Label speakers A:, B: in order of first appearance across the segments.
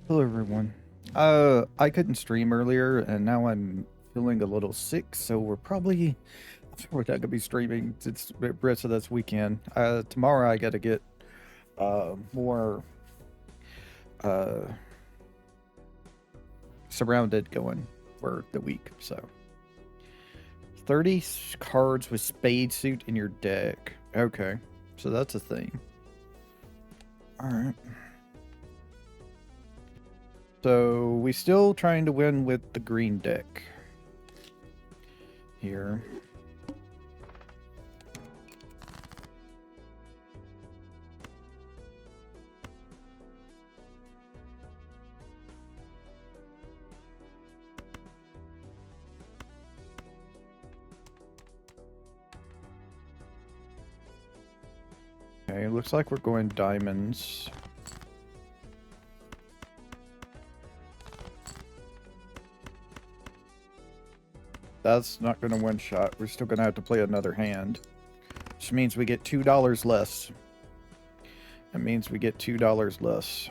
A: Hello everyone. I couldn't stream earlier and now I'm feeling a little sick, so we're not gonna be streaming it's the rest of this weekend. Tomorrow I gotta get more uh surrounded going for the week, so 30 cards with spade suit in your deck. Okay, so that's a thing. Alright. So we still trying to win with the green deck here. Okay, looks like we're going diamonds. That's not going to one shot. We're still going to have to play another hand. Which means we get $2 less. That means we get $2 less.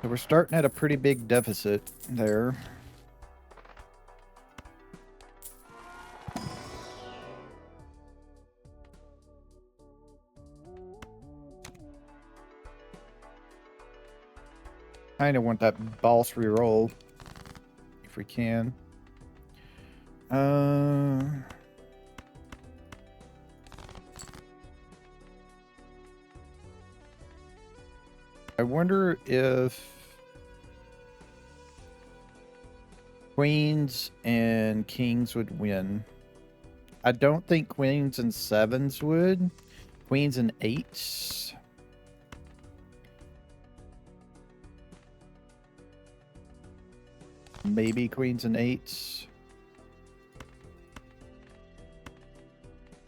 A: So we're starting at a pretty big deficit there. Kind of want that boss reroll if we can. I wonder if queens and kings would win. I don't think queens and sevens would. Queens and eights. Maybe queens and eights.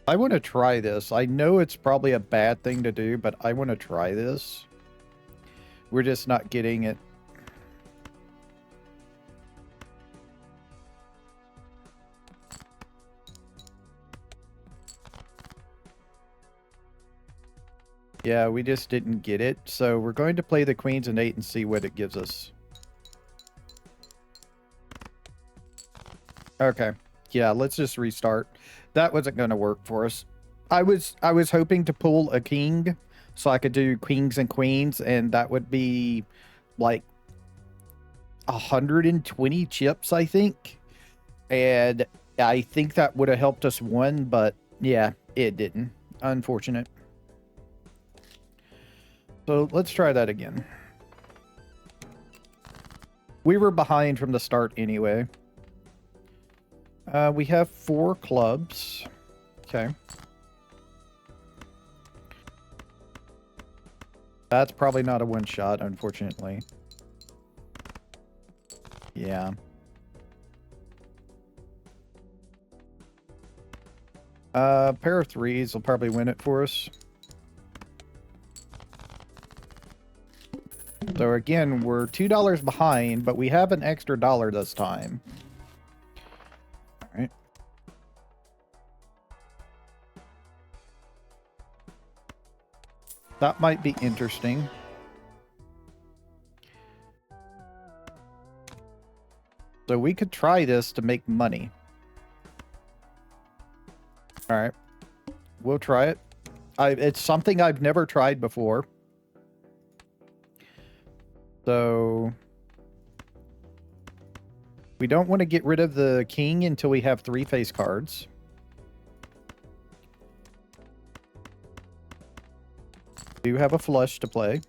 A: I want to try this. I know it's probably a bad thing to do, but I want to try this. We're just not getting it. Yeah, we just didn't get it. So we're going to play the queens and eight and see what it gives us. Okay. Yeah, let's just restart. That wasn't going to work for us. I was hoping to pull a king so I could do kings and queens, and that would be like 120 chips, I think. And I think that would have helped us win, but yeah, it didn't. Unfortunate. So let's try that again. We were behind from the start anyway. We have 4 clubs. Okay. That's probably not a one shot, unfortunately. Yeah. Pair of threes will probably win it for us. So again, we're $2 behind, but we have an extra dollar this time. All right. That might be interesting. So we could try this to make money. All right. We'll try it. It's something I've never tried before. So we don't want to get rid of the king until we have 3 face cards. We do have a flush to play.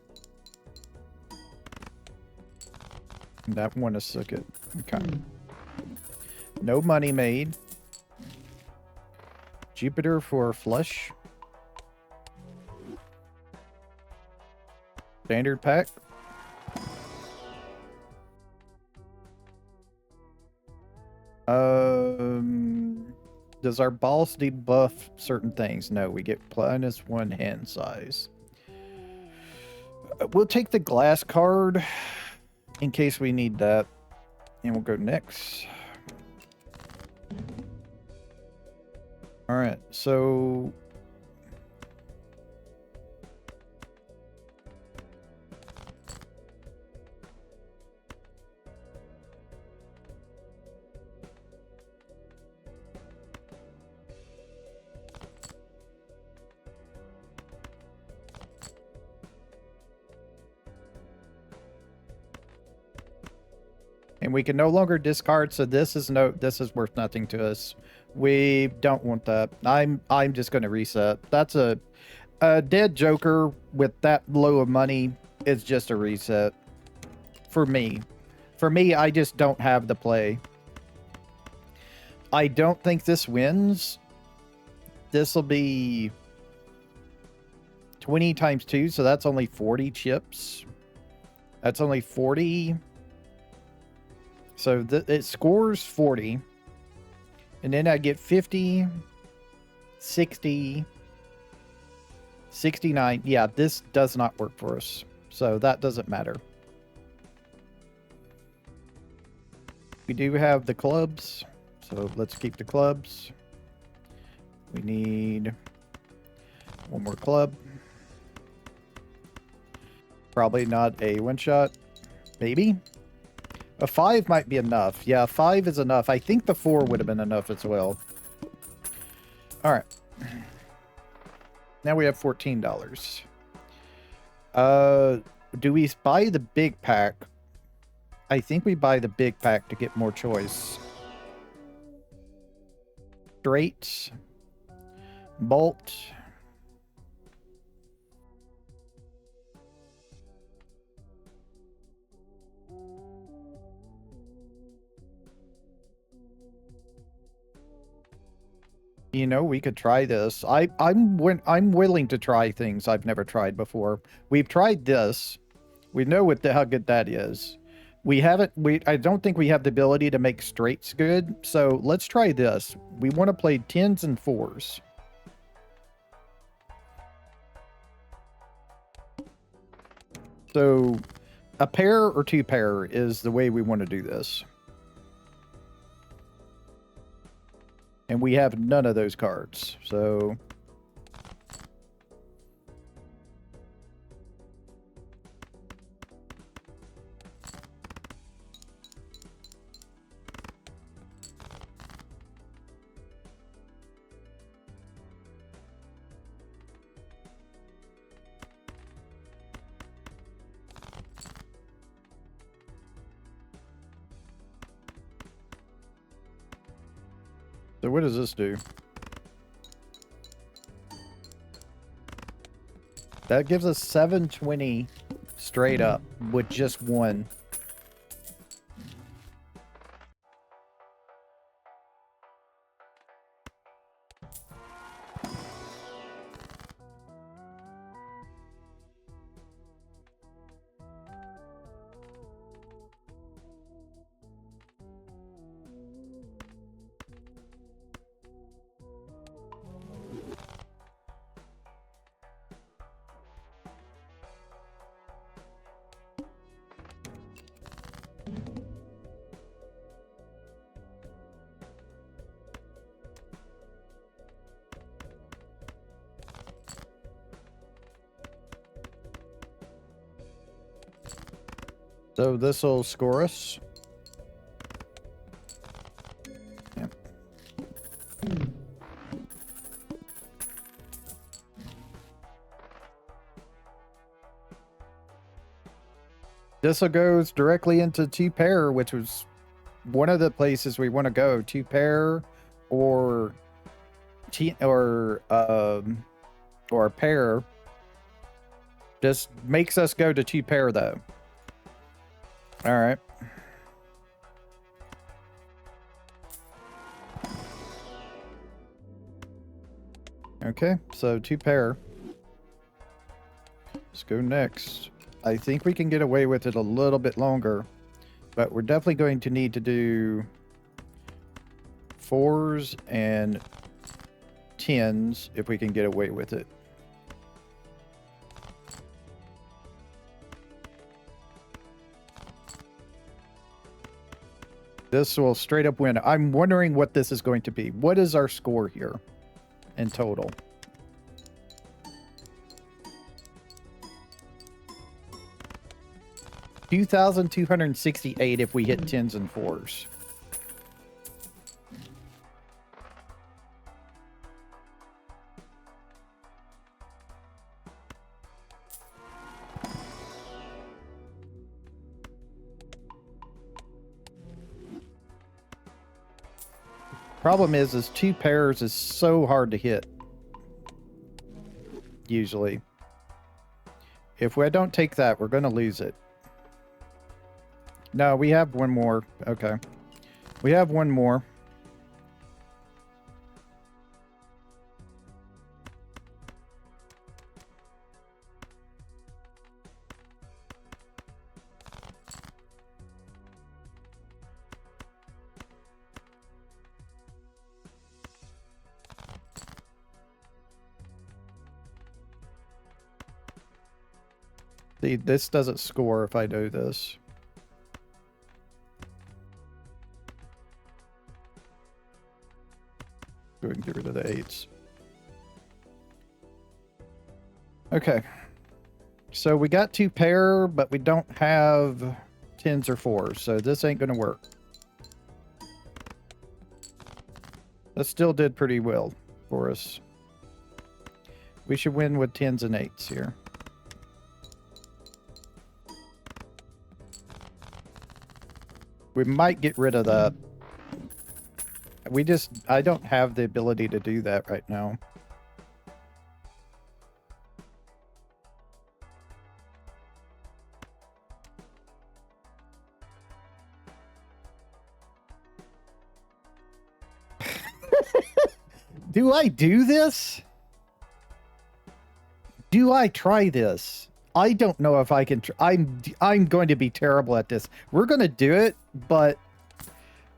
A: That one is so good. Okay. No money made. Jupiter for flush. Standard pack. Does our boss debuff certain things? No, we get +1 hand size. We'll take the glass card in case we need that. And we'll go next. All right, so and we can no longer discard, so this is worth nothing to us. We don't want that. I'm just going to reset. That's a dead Joker with that low of money is just a reset for me. For me, I just don't have the play. I don't think this wins. This will be 20 times 2, so that's only 40 chips. That's only 40. So it scores 40. And then I get 50, 60, 69. Yeah, this does not work for us. So that doesn't matter. We do have the clubs. So let's keep the clubs. We need one more club. Probably not a one shot. Maybe. A 5 might be enough. Yeah, 5 is enough. I think the 4 would have been enough as well. All right. Now we have $14. Do we buy the big pack? I think we buy the big pack to get more choice. Straight. Bolt. You know, we could try this. I'm willing to try things I've never tried before. We've tried this. We know how good that is. I don't think we have the ability to make straights good. So let's try this. We want to play 10s and 4s. So a pair or 2 pair is the way we want to do this. And we have none of those cards, so... So what does this do? That gives us 720 straight up with just one. So this will score us. Yep. This goes directly into 2 pair, which was one of the places we want to go. 2 pair or a pair. Just makes us go to 2 pair though. All right. Okay, so 2 pair. Let's go next. I think we can get away with it a little bit longer, but we're definitely going to need to do 4s and 10s if we can get away with it. This will straight up win. I'm wondering what this is going to be. What is our score here? in total. $2,268 if we hit 10s and 4s. Problem is 2 pairs is so hard to hit. Usually. If we don't take that, we're going to lose it. No, we have one more. Okay. We have one more. See, this doesn't score if I do this. Go ahead and get rid of the 8s. Okay. So we got 2 pair, but we don't have 10s or 4s, so this ain't going to work. That still did pretty well for us. We should win with 10s and 8s here. We might get rid of that. I don't have the ability to do that right now. Do I do this? Do I try this? I don't know if I can. I'm going to be terrible at this. We're going to do it, but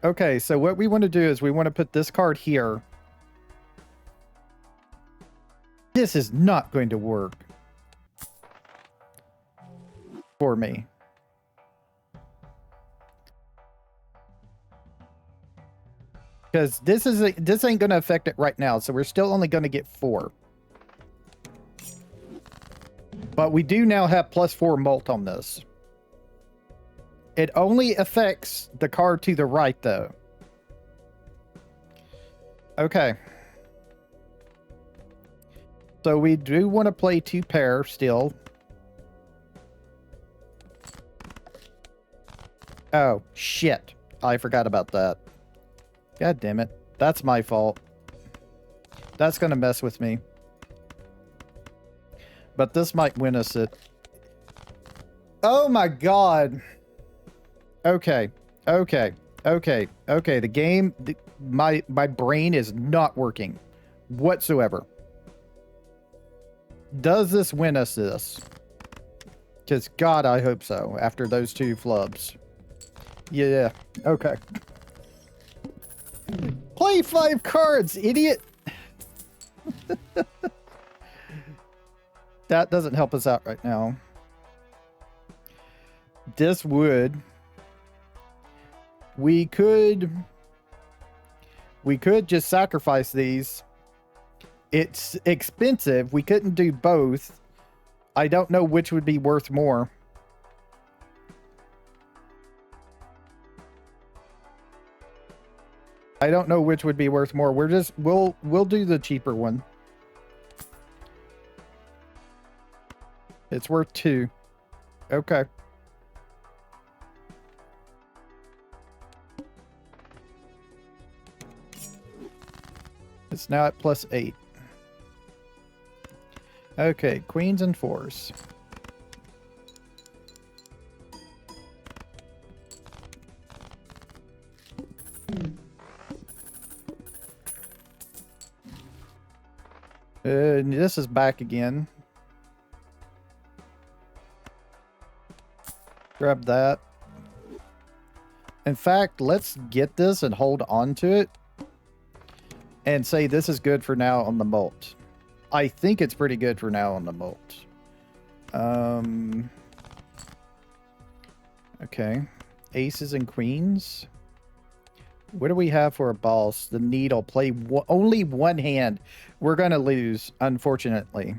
A: okay. So what we want to do is we want to put this card here. This is not going to work for me. Because this ain't going to affect it right now. So we're still only going to get 4. But we do now have +4 mult on this. It only affects the card to the right, though. Okay. So we do want to play 2 pair still. Oh, shit. I forgot about that. God damn it. That's my fault. That's going to mess with me. But this might win us it. Oh my god. Okay. Okay. Okay. Okay. The game, my brain is not working whatsoever. Does this win us this? Because God, I hope so. After those 2 flubs. Yeah. Okay. Play 5 cards, idiot. That doesn't help us out right now. This would... We could just sacrifice these. It's expensive. We couldn't do both. I don't know which would be worth more. I don't know which would be worth more. We'll do the cheaper one. It's worth 2. Okay. It's now at +8. Okay, queens and 4s. This is back again. Grab that. In fact, let's get this and hold on to it. And say this is good for now on the mult. I think it's pretty good for now on the mult. Okay. Aces and queens. What do we have for a boss? The needle. Play only one hand. We're going to lose, unfortunately.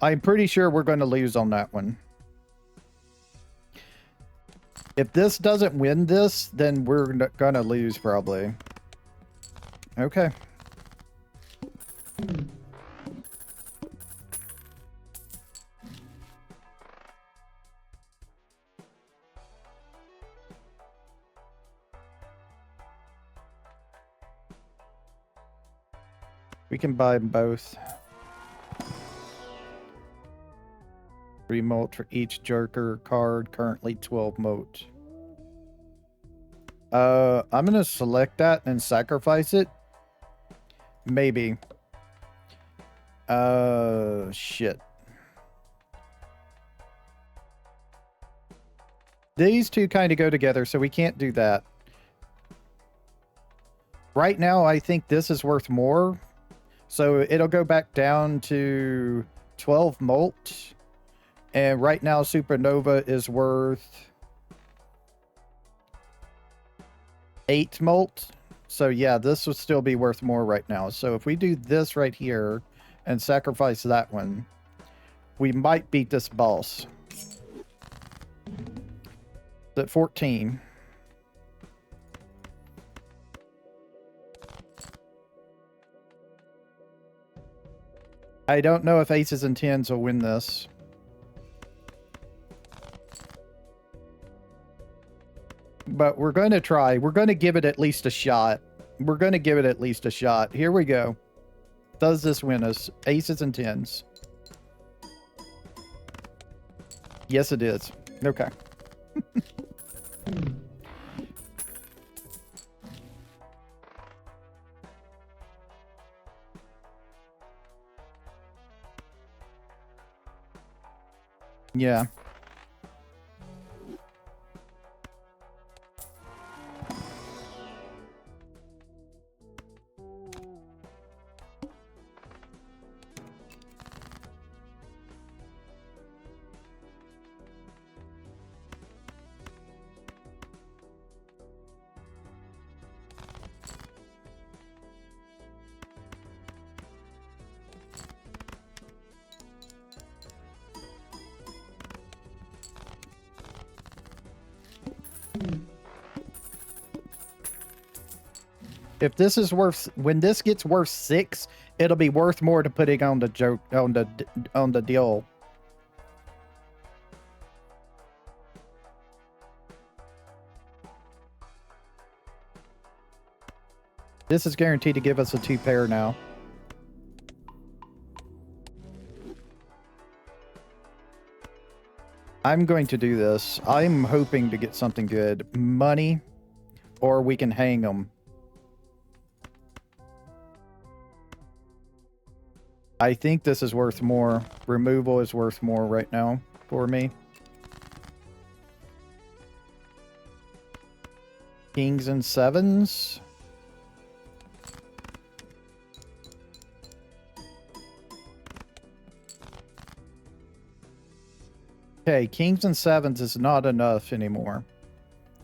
A: I'm pretty sure we're going to lose on that one. If this doesn't win this, then we're going to lose probably. Okay. We can buy both. 3 moat for each Joker card. Currently 12 moat. I'm going to select that and sacrifice it. Maybe. Shit. These two kind of go together, so we can't do that. Right now, I think this is worth more. So it'll go back down to 12 molt. And right now, Supernova is worth 8 molt. So yeah, this would still be worth more right now. So if we do this right here and sacrifice that one, we might beat this boss. At 14. I don't know if aces and tens will win this. But we're going to try. We're going to give it at least a shot. We're going to give it at least a shot. Here we go. Does this win us? Aces and tens. Yes, it is. Okay. Yeah. If this is worth, when this gets worth 6, it'll be worth more to putting on the joke on the deal. This is guaranteed to give us a 2 pair now. I'm going to do this. I'm hoping to get something good. Money, or we can hang them. I think this is worth more. Removal is worth more right now for me. Kings and sevens. Okay, kings and sevens is not enough anymore.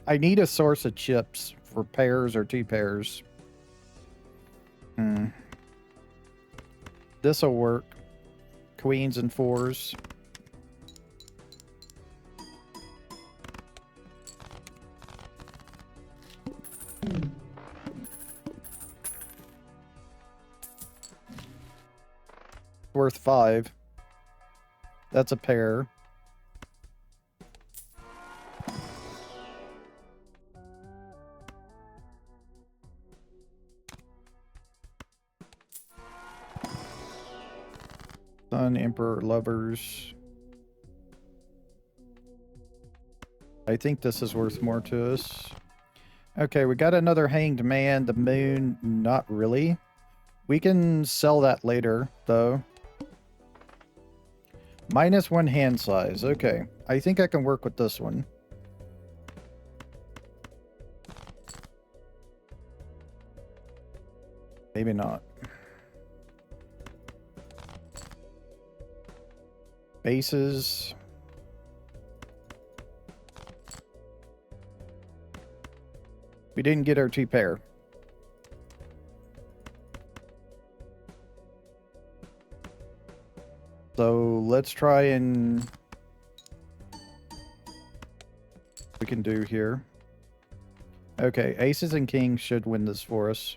A: I need a source of chips for pairs or 2 pairs. This'll work. Queens and 4s. Worth 5. That's a pair. Sun, Emperor, Lovers. I think this is worth more to us. Okay, we got another Hanged Man. The Moon, not really. We can sell that later, though. -1 hand size. Okay, I think I can work with this one. Maybe not. Bases. We didn't get our 2 pair. So let's try and... we can do here. Okay, aces and kings should win this for us.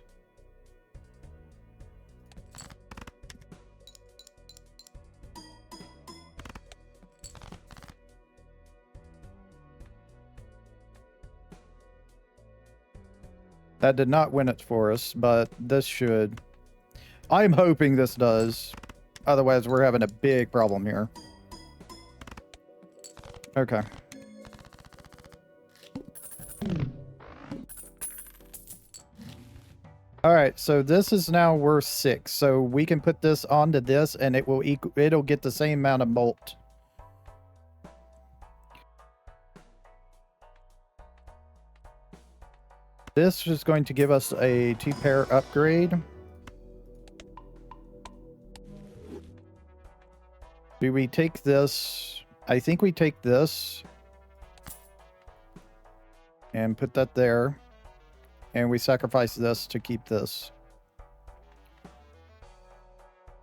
A: That did not win it for us, but this should. I'm hoping this does. Otherwise, we're having a big problem here. Okay. All right, so this is now worth 6. So we can put this onto this, and it will it'll get the same amount of malt. This is going to give us a 2 pair upgrade. Do we take this? I think we take this and put that there. And we sacrifice this to keep this.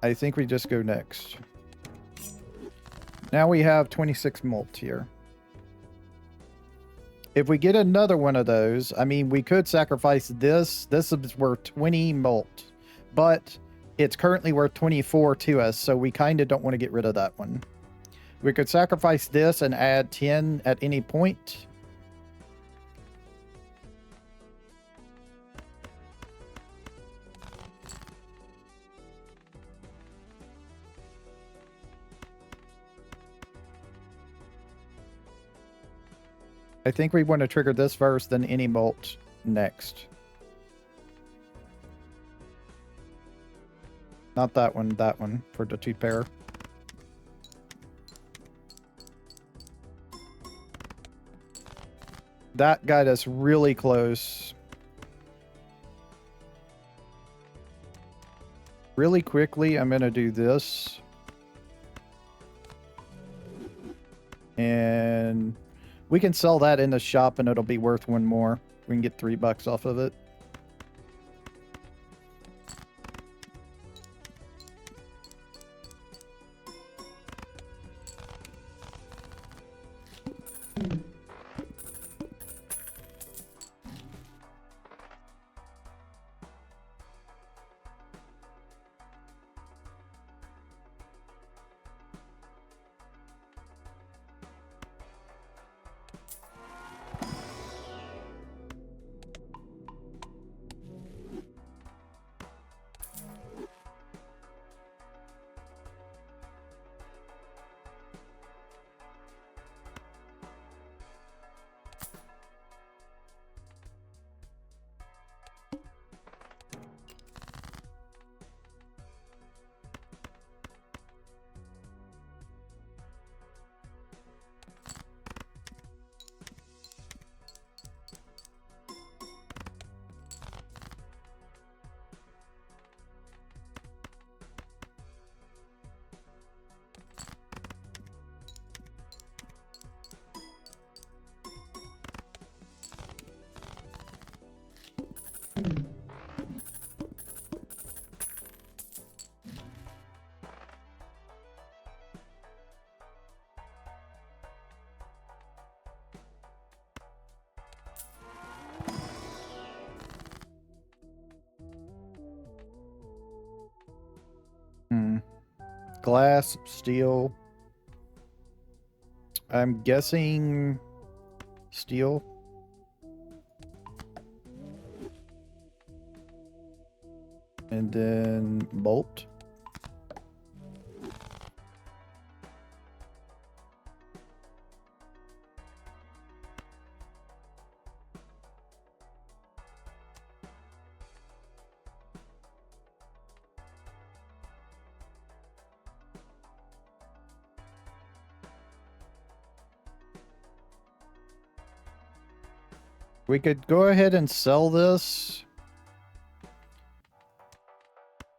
A: I think we just go next. Now we have 26 malt here. If we get another one of those, I mean, we could sacrifice this. This is worth 20 malt, but it's currently worth 24 to us, so we kind of don't want to get rid of that one. We could sacrifice this and add 10 at any point. I think we want to trigger this first, then any malt next. Not that one for the 2 pair. That got us really close. Really quickly, I'm going to do this. And we can sell that in the shop and it'll be worth 1 more. We can get $3 off of it. Glass, steel. I'm guessing steel. And then bolt. We could go ahead and sell this.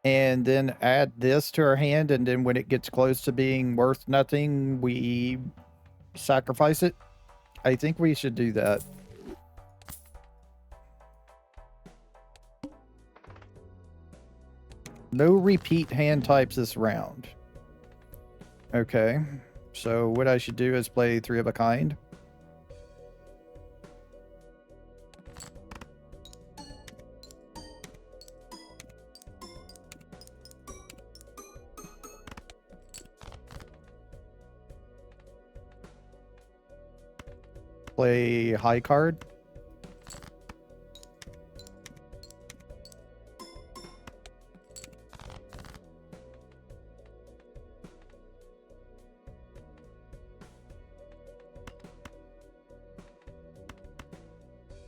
A: And then add this to our hand, and then when it gets close to being worth nothing, we sacrifice it. I think we should do that. No repeat hand types this round. Okay. So what I should do is play three of a kind. Play high card.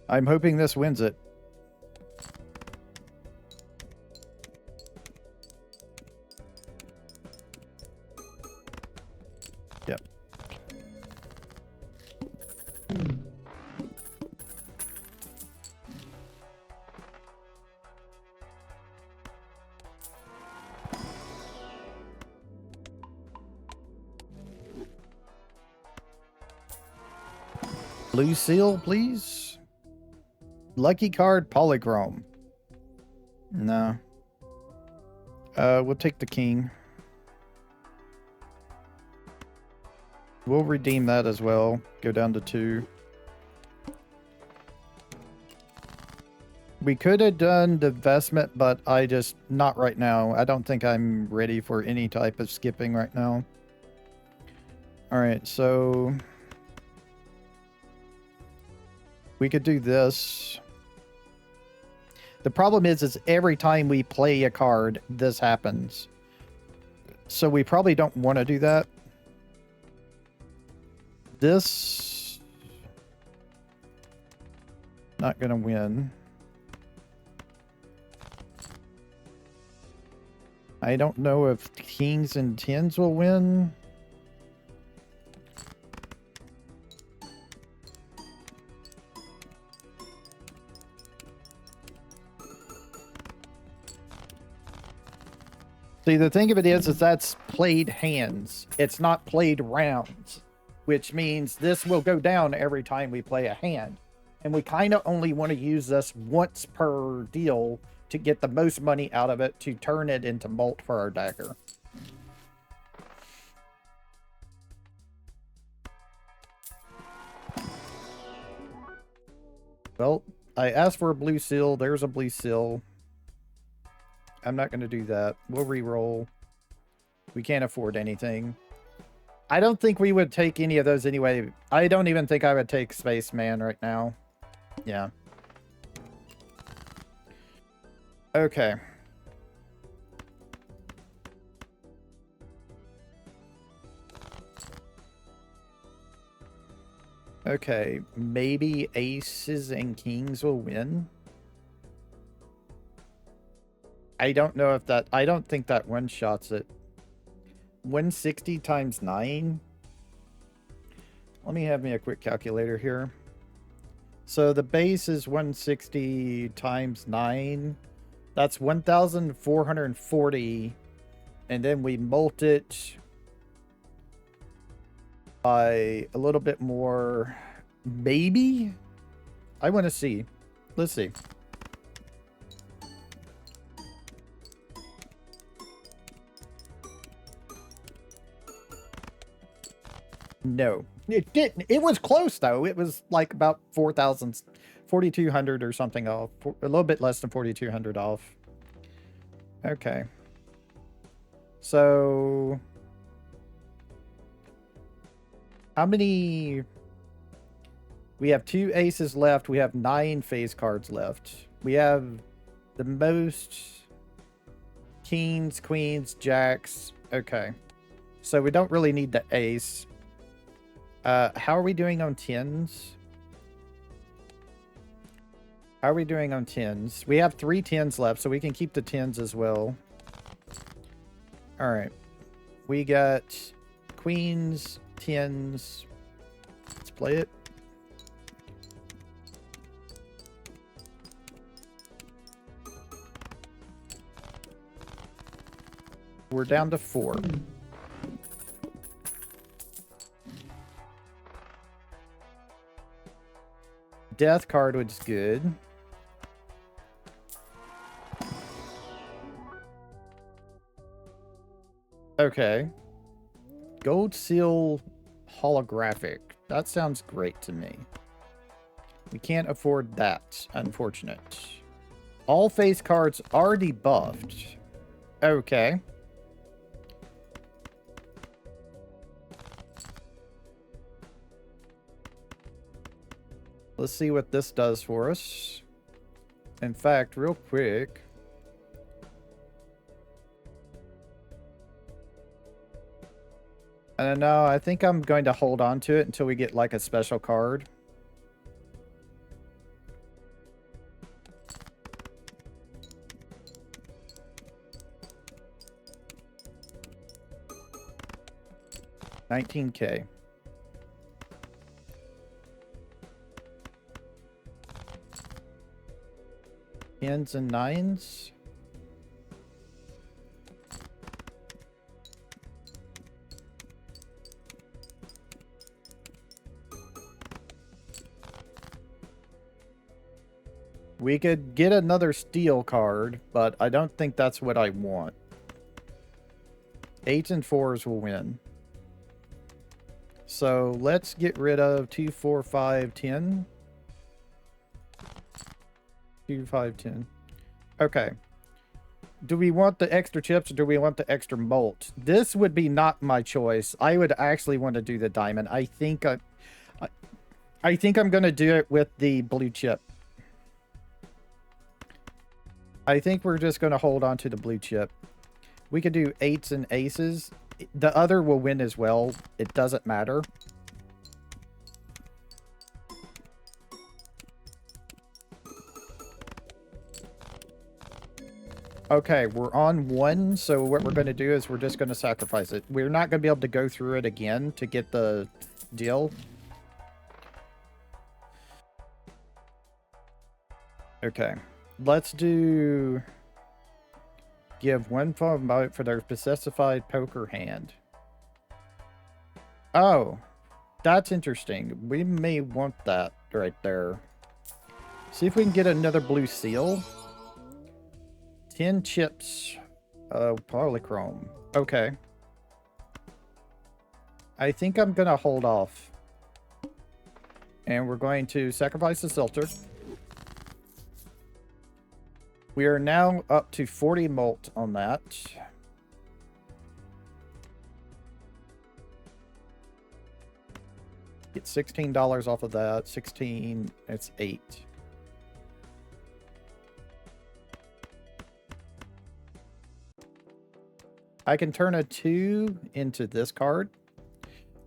A: I'm hoping this wins it. Yep. Blue seal, please. Lucky card, polychrome. No. We'll take the king. We'll redeem that as well. Go down to 2. We could have done divestment, but I just... Not right now. I don't think I'm ready for any type of skipping right now. Alright, so... We could do this. The problem is every time we play a card, this happens. So we probably don't want to do that. This... Not gonna win. I don't know if kings and tens will win. See, the thing of it is that's played hands. It's not played rounds, which means this will go down every time we play a hand. And we kind of only want to use this once per deal to get the most money out of it to turn it into mult for our dagger. Well, I asked for a blue seal. There's a blue seal. I'm not going to do that. We'll re-roll. We can't afford anything. I don't think we would take any of those anyway. I don't even think I would take Spaceman right now. Yeah. Okay. Okay. Maybe aces and kings will win. I don't know if that... I don't think that one-shots it. 160 times 9? Let me have me a quick calculator here. So the base is 160 times 9. That's 1,440. And then we mult it by a little bit more. Maybe? I want to see. Let's see. No, it didn't. It was close, though. It was like about 4,000, 4,200 or something off. A little bit less than 4,200 off. Okay. So... How many... We have 2 aces left. We have 9 face cards left. We have the most... Kings, queens, jacks. Okay. So we don't really need the ace. How are we doing on tens? How are we doing on tens? We have 3 tens left, so we can keep the tens as well. Alright. We got queens, tens. Let's play it. We're down to 4. Death card was good. Okay. Gold seal holographic. That sounds great to me. We can't afford that. Unfortunate. All face cards are debuffed. Okay. Let's see what this does for us. In fact, real quick. I don't know. I think I'm going to hold on to it until we get like a special card. $19K. Tens and nines. We could get another steel card, but I don't think that's what I want. 8s and 4s will win. So let's get rid of 2, 4, 5, 10. 2, 5, 10. Okay. Do we want the extra chips or do we want the extra malt? This would be not my choice. I would actually want to do the diamond. I think I'm going to do it with the blue chip. I think we're just going to hold on to the blue chip. We could do 8s and aces. The other will win as well. It doesn't matter. Okay, we're on 1, so what we're going to do is we're just going to sacrifice it. We're not going to be able to go through it again to get the deal. Okay, let's do... Give 1 vote for their specified poker hand. Oh, that's interesting. We may want that right there. See if we can get another blue seal. 10 chips of polychrome. Okay. I think I'm going to hold off. And we're going to sacrifice the filter. We are now up to 40 malt on that. Get $16 off of that. 16, it's 8. I can turn a 2 into this card.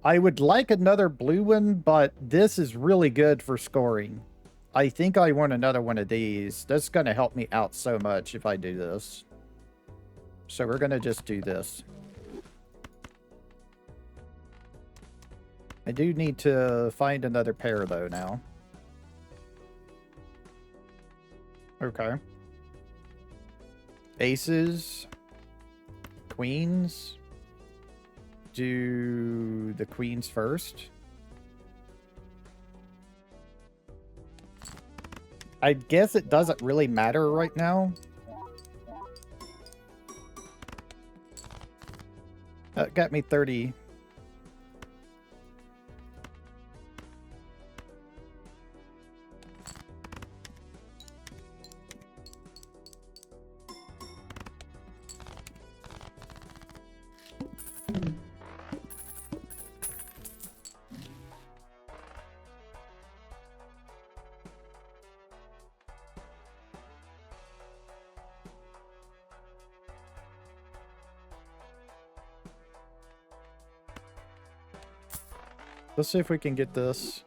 A: I would like another blue one, but this is really good for scoring. I think I want another one of these. That's going to help me out so much if I do this. So we're going to just do this. I do need to find another pair, though, now. Okay. Aces. Queens. Do the queens first. I guess it doesn't really matter right now. That got me 30. Let's see if we can get this.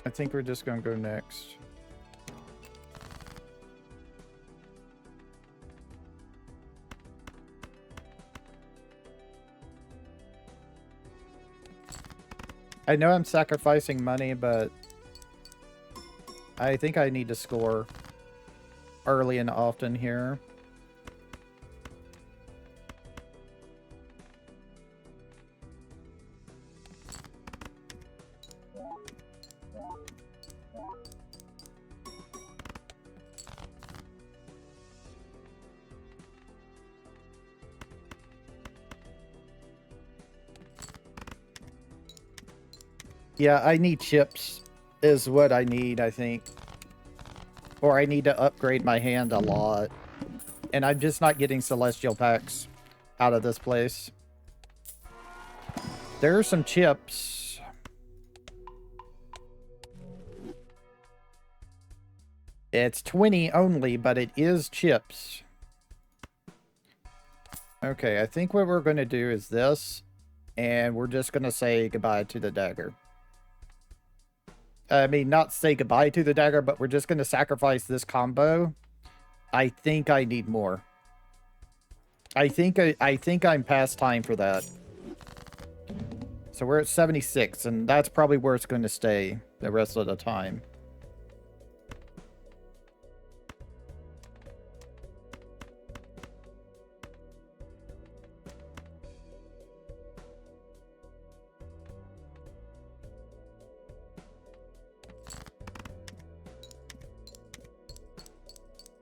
A: I think we're just going to go next. I know I'm sacrificing money, but I think I need to score early and often here. Yeah, I need chips is what I need, I think. Or I need to upgrade my hand a lot. And I'm just not getting celestial packs out of this place. There are some chips. It's 20 only, but it is chips. Okay, I think what we're going to do is this. And we're just going to say goodbye to the dagger. I mean, not say goodbye to the dagger, but we're just going to sacrifice this combo. I think I need more. I think I'm past time for that. So we're at 76, and that's probably where it's going to stay the rest of the time.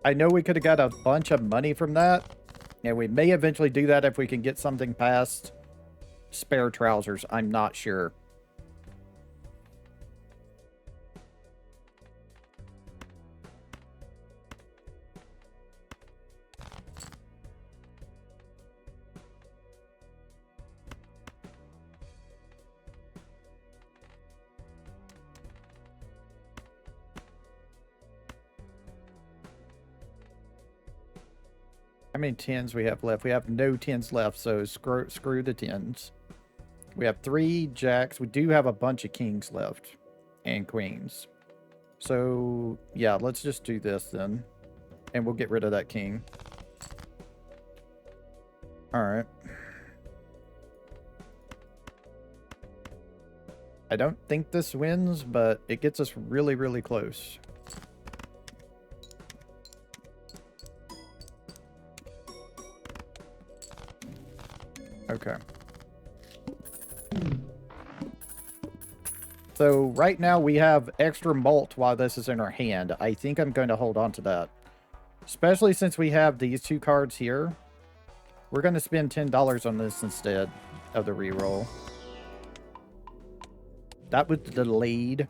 A: I know we could have got a bunch of money from that, and we may eventually do that if we can get something past spare trousers. I'm not sure. How many tens we have left? We have no tens left, so screw the tens. We have 3 jacks. We do have a bunch of kings left. And queens. So, yeah, let's just do this then. And we'll get rid of that king. Alright. I don't think this wins, but it gets us really, really close. Okay. So right now we have extra malt while this is in our hand. I think I'm going to hold on to that. Especially since we have these 2 cards here. We're going to spend $10 on this instead of the reroll. That was the lead.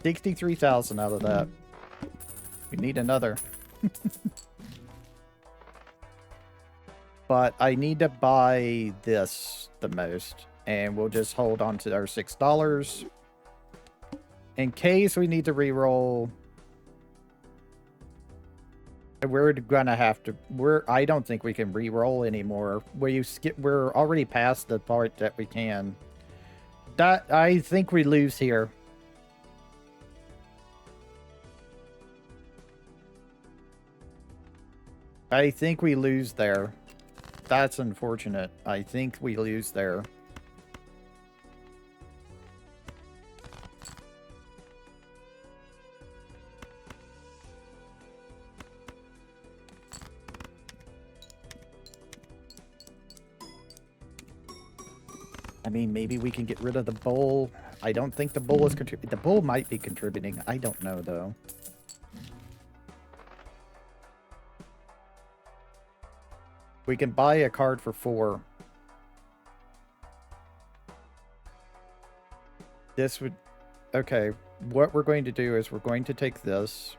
A: $63,000 out of that. We need another. But I need to buy this the most. And we'll just hold on to our $6. In case we need to reroll. We're gonna have to... I don't think we can reroll anymore. We're already past the part that we can. I think we lose here. I think we lose there. That's unfortunate. I think we lose there. I mean, maybe we can get rid of the bull. I don't think the bull is contributing. The bull might be contributing. I don't know, though. We can buy a card for 4. This would... Okay, what we're going to do is we're going to take this.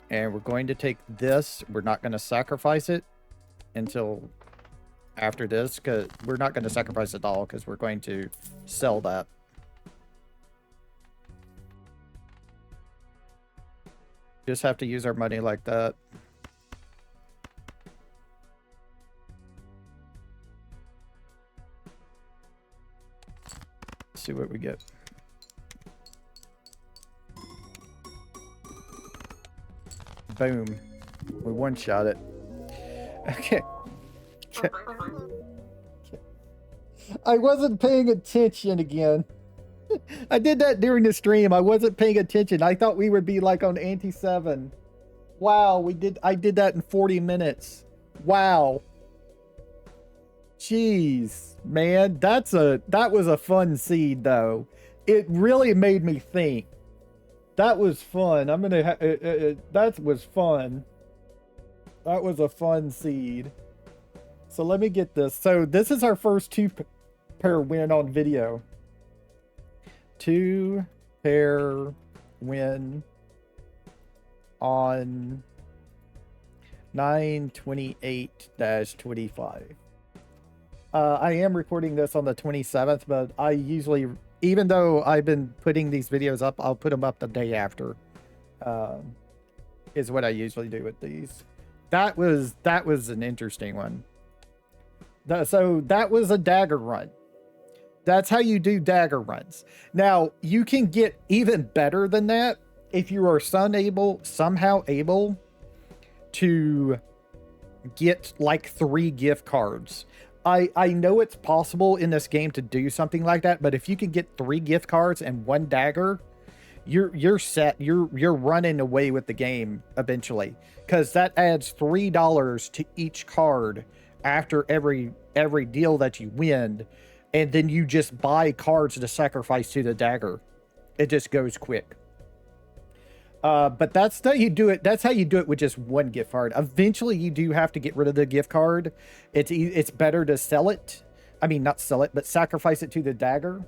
A: And we're going to take this. We're not going to sacrifice it until after this, because we're not going to sacrifice it all, because we're going to sell that. Just have to use our money like that. See what we get. Boom. We one-shot it. Okay. I wasn't paying attention again. I did that during the stream. I wasn't paying attention. I thought we would be like on ante 7. Wow, I did that in 40 minutes. Wow. Jeez, man, that was a fun seed though. It really made me think. That was fun. That was fun. That was a fun seed. So let me get this. So this is our first two-pair win on video. Two-pair win on 9/28/25. I am recording this on the 27th, but I usually, even though I've been putting these videos up, I'll put them up the day after. Is what I usually do with these. That was an interesting one. So that was a dagger run. That's how you do dagger runs. Now, you can get even better than that if you are somehow able to get like 3 gift cards. I know it's possible in this game to do something like that, but if you can get 3 gift cards and 1 dagger, you're set. You're running away with the game eventually, because that adds $3 to each card after every deal that you win, and then you just buy cards to sacrifice to the dagger. It just goes quick. But that's how you do it. That's how you do it with just 1 gift card. Eventually, you do have to get rid of the gift card. It's better to sell it. I mean, not sell it, but sacrifice it to the dagger.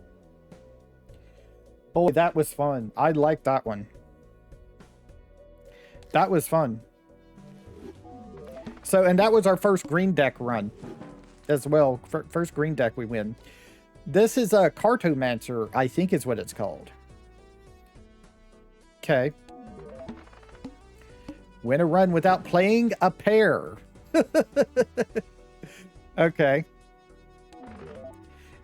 A: Boy, that was fun. I liked that one. That was fun. So, and that was our first green deck run as well. First green deck we win. This is a Cartomancer, I think is what it's called. Okay. Win a run without playing a pair. Okay.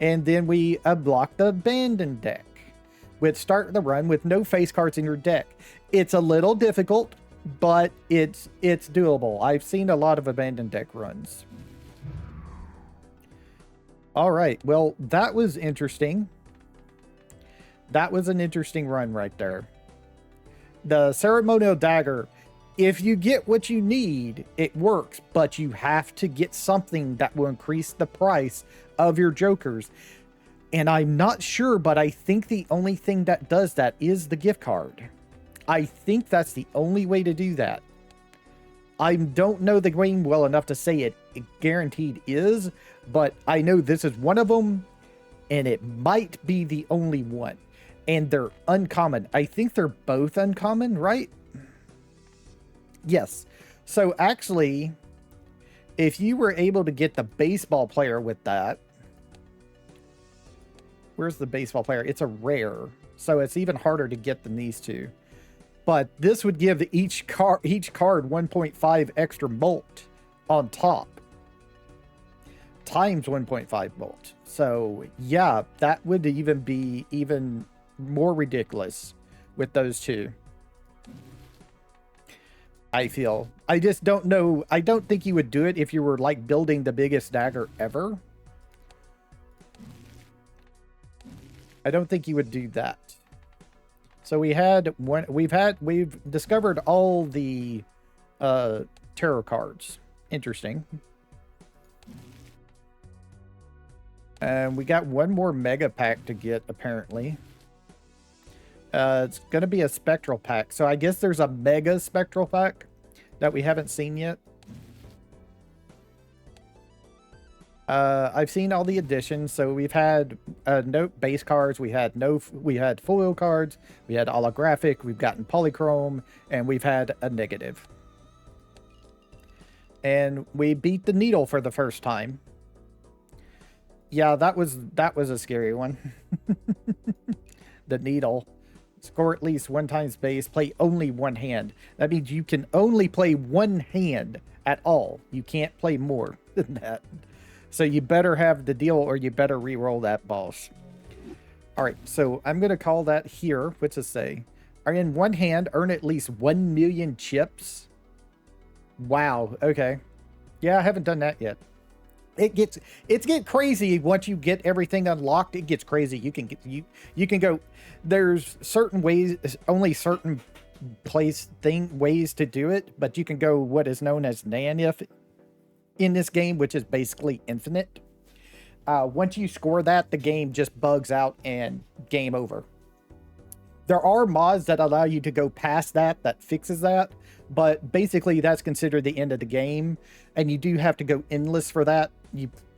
A: And then we unblock the abandoned deck. With start the run with no face cards in your deck. It's a little difficult, but it's doable. I've seen a lot of abandoned deck runs. All right. Well, that was interesting. That was an interesting run right there. The ceremonial dagger, if you get what you need, it works, but you have to get something that will increase the price of your jokers. And I'm not sure, but I think the only thing that does that is the gift card. I think that's the only way to do that. I don't know the game well enough to say it guaranteed is, but I know this is one of them, and it might be the only one. And they're uncommon. I think they're both uncommon, right? Yes. So actually, if you were able to get the baseball player with that, where's the baseball player? It's a rare, so it's even harder to get than these two. But this would give each card 1.5 extra molt on top, times 1.5 volt. So yeah, that would even be even more ridiculous with those two. I feel. I just don't know. I don't think you would do it if you were like building the biggest dagger ever. I don't think you would do that. So we've discovered all the tarot cards. Interesting. And we got one more mega pack to get, apparently. It's going to be a spectral pack. So I guess there's a mega spectral pack that we haven't seen yet. I've seen all the additions. So we've had no base cards. We had foil cards. We had holographic. We've gotten polychrome, and we've had a negative. And we beat the needle for the first time. Yeah, that was a scary one. The needle. Score at least 1 times base. Play only 1 hand. That means you can only play 1 hand at all. You can't play more than that. So you better have the deal, or you better re-roll that boss. All right, so I'm going to call that here. What's it say? Are in 1 hand, earn at least 1 million chips. Wow. Okay. Yeah, I haven't done that yet. It's get crazy once you get everything unlocked. It gets crazy. You can go. There's certain ways. Only certain ways to do it, but you can go what is known as nanif in this game, which is basically infinite. Once you score that, the game just bugs out and game over. There are mods that allow you to go past that fixes that, but basically that's considered the end of the game, and you do have to go endless for that.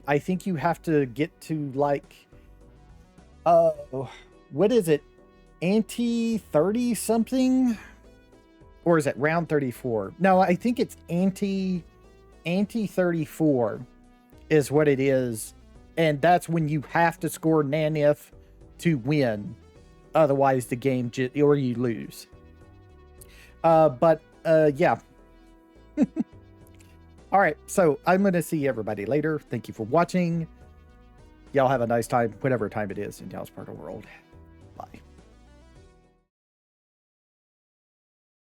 A: I think you have to get to like, what is it, ante 30 something, or is it round 34? No, I think it's ante 34 is what it is, and that's when you have to score nanif to win. Otherwise, the game or you lose. Yeah. All right, so I'm going to see everybody later. Thank you for watching. Y'all have a nice time, whatever time it is in y'all's part of the world.